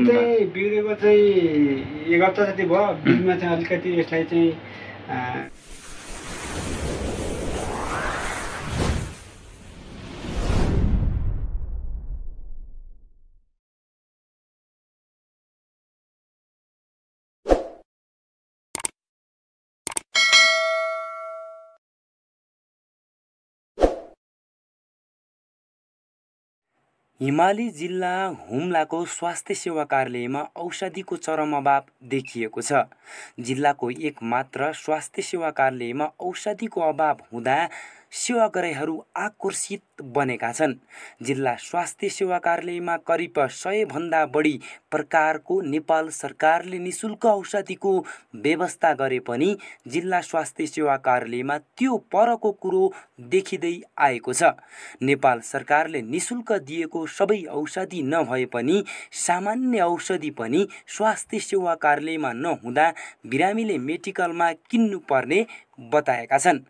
चाहिँ बिग्रेको चाहिँ 1 हप्ता जति भयो। बिचमा चाहिँ अलिकति यसलाई चाहिँ हिमाली जिल्ला हुम्लाको स्वास्थ्य सेवा कार्यालयमा औषधिको चरम अभाव देखिएको छ। जिल्लाको एकमात्र स्वास्थ्य सेवा कार्यालयमा औषधिको अभाव हुँदा सेवाग्राहीहरू आक्रोशित बनेका छन्। जिल्ला स्वास्थ्य सेवा कार्यालयमा करिब 100 भन्दा बढी प्रकारको नेपाल सरकारले निशुल्क औषधिको व्यवस्था गरे पनि जिल्ला स्वास्थ्य सेवा कार्यालयमा त्यो परको कुरो देखिँदै आएको छ। नेपाल सरकारले निशुल्क दिएको सबै औषधि नभए पनि सामान्य औषधि पनि स्वास्थ्य सेवा कार्यालयमा नहुँदा बिरामीले मेडिकलमा किन्नुपर्ने बताएका छन्।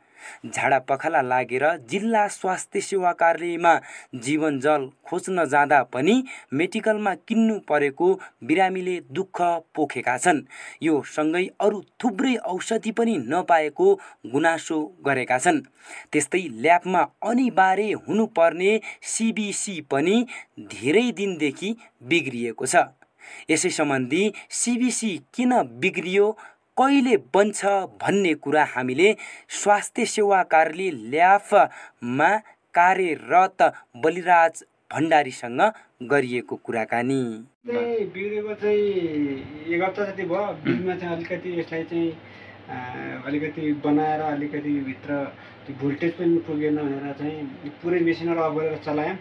झाडा पखाला लागेर जिल्ला स्वास्थ्य सेवा कार्यालयमा जीवनजल खोज्न जाँदा पनि मेडिकलमा किन्नु परेको बिरामीले दुःख पोखेका छन्। यो सँगै अरू थुप्रै औषधि पनि नपाएको गुनासो गरेका छन्। त्यस्तै ल्याबमा अनिवार्य हुनुपर्ने सीबीसी पनि धेरै दिनदेखि बिग्रिएको छ। यसै सम्बन्धी सीबीसी किन बिग्रियो, कहिले बन्छ भन्ने कुरा हामीले स्वास्थ्य सेवा कार्यालय ल्याबमा कार्यरत बलिराज भण्डारीसँग गरिएको कुराकानी। बिग्रेको चाहिँ 1 हप्ता जति भयो। बिचमा चाहिँ अलिकति यसलाई चाहिँ अलिकति बनाएर अलिकति भित्र त्यो भोल्टेज पनि पुगेन भनेर चाहिँ पुरै मेसिनहरू अफ गरेर चलायौँ।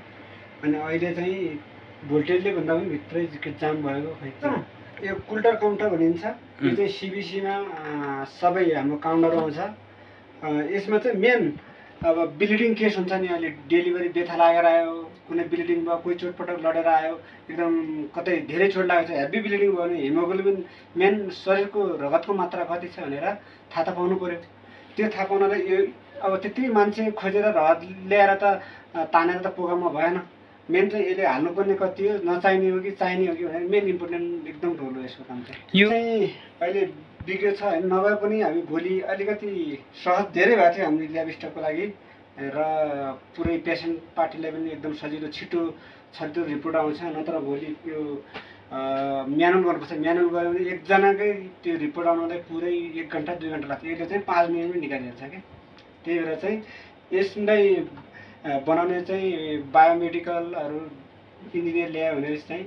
अनि अहिले चाहिँ भोल्टेजले भन्दा पनि भित्रै जाम भएको खै। यो कुल्टर काउन्टर भनिन्छ। यो चाहिँ सीबीसीमा सबै हाम्रो काउन्टर आउँछ। यसमा चाहिँ मेन अब ब्लिडिङ केस हुन्छ नि, अहिले डेलिभरी व्यथा लागेर आयो, कुनै ब्लिडिङ भयो, कोही चोटपटक लडेर आयो, एकदम कतै धेरै चोट लागेको छ, हेभी ब्लिडिङ भयो भने हेमोग्लोबिन मेन शरीरको रगतको मात्रा कति छ भनेर थाहा त पाउनु पर्यो। त्यो थाहा पाउनलाई यो अब त्यति मान्छे खोजेर रगत ल्याएर त तानेर त पोकामा भएन। मेन चाहिँ यसले हाल्नुपर्ने कति हो, नचाहिने हो कि चाहिने हो कि भनेर मेन इम्पोर्टेन्ट एकदम ठुलो हो यसको काम चाहिँ। यो चाहिँ अहिले बिग्रेको छ होइन, नभए पनि हामी भोलि अलिकति सहज धेरै भएको थियो हाम्रो ल्याब स्टाफको लागि र पुरै पेसेन्ट पार्टीलाई पनि एकदम सजिलो छिटो रिपोर्ट आउँछ। नत्र भोलि त्यो म्यानुअल गर्नुपर्छ। म्यानुअल गऱ्यो भने एकजनाकै त्यो रिपोर्ट आउनलाई पुरै 1 घन्टा 2 घन्टा लाग्छ। यसले चाहिँ 5 मिनटमै निकालिहाल्छ क्या। त्यही भएर चाहिँ यसलाई बनाउने चाहिँ बायोमेडिकलहरू इन्जिनियर ल्यायो भने चाहिँ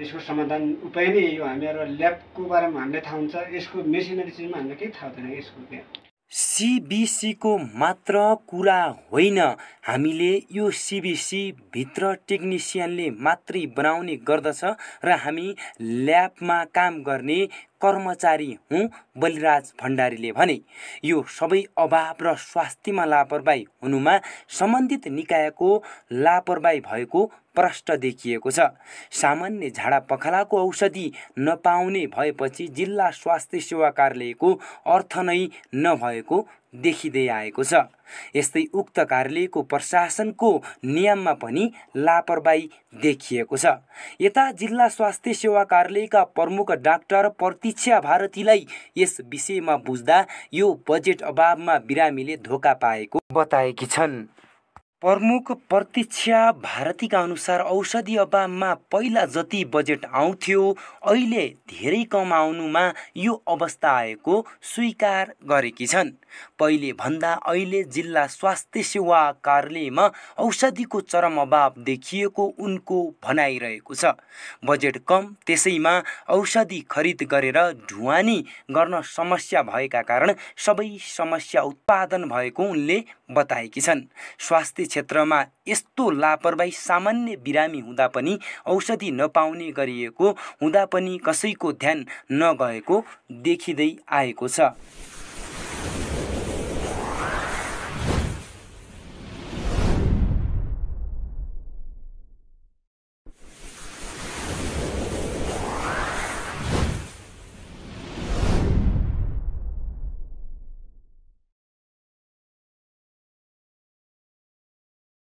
यसको समाधान उपाय नै यही हो। हामीहरू ल्याबको बारेमा हामीलाई थाहा हुन्छ, यसको मेसिनरी चिजमा हामीलाई केही थाहा हुँदैन यसको क्या। सीबीसीको मात्र कुरा होइन, हामीले यो सीबीसी भित्र टेक्निसियनले मात्रै बनाउने गर्दछ र हामी ल्याबमा काम गर्ने कर्मचारी हुँ, बलिराज भण्डारीले भने। यो सबै अभाव र स्वास्थ्यमा लापरवाही हुनुमा सम्बन्धित निकायको लापरवाही भएको प्रष्ट देखिएको छ। सामान्य झाडा पखालाको औषधि नपाउने भएपछि जिल्ला स्वास्थ्य सेवा कार्यालयको अर्थ नै नभएको देखिँदै आएको छ। यस्तै उक्त कार्यालयको प्रशासनको नियममा पनि लापरवाही देखिएको छ। यता जिल्ला स्वास्थ्य सेवा कार्यालयका प्रमुख डाक्टर प्रतीक्षा भारतीलाई यस विषयमा बुझ्दा यो बजेट अभावमा बिरामीले धोका पाएको बताएकी छन्। प्रमुख प्रतीक्षा भारतीका अनुसार औषधि अभावमा पहिला जति बजेट आउँथ्यो अहिले धेरै कम आउनुमा यो अवस्था आएको स्वीकार गरेकी छन्। पहिले भन्दा अहिले जिल्ला स्वास्थ्य सेवा कार्यालयमा औषधिको चरम अभाव देखिएको उनको भनाइरहेको छ। बजेट कम, त्यसैमा औषधि खरिद गरेर ढुवानी गर्न समस्या भएका कारण सबै समस्या उत्पादन भएको उनले बताएकी छन्। स्वास्थ्य क्षेत्रमा यस्तो लापरवाही सामान्य बिरामी हुँदा पनि औषधि नपाउने गरिएको हुँदा पनि कसैको ध्यान नगएको देखिँदै आएको छ।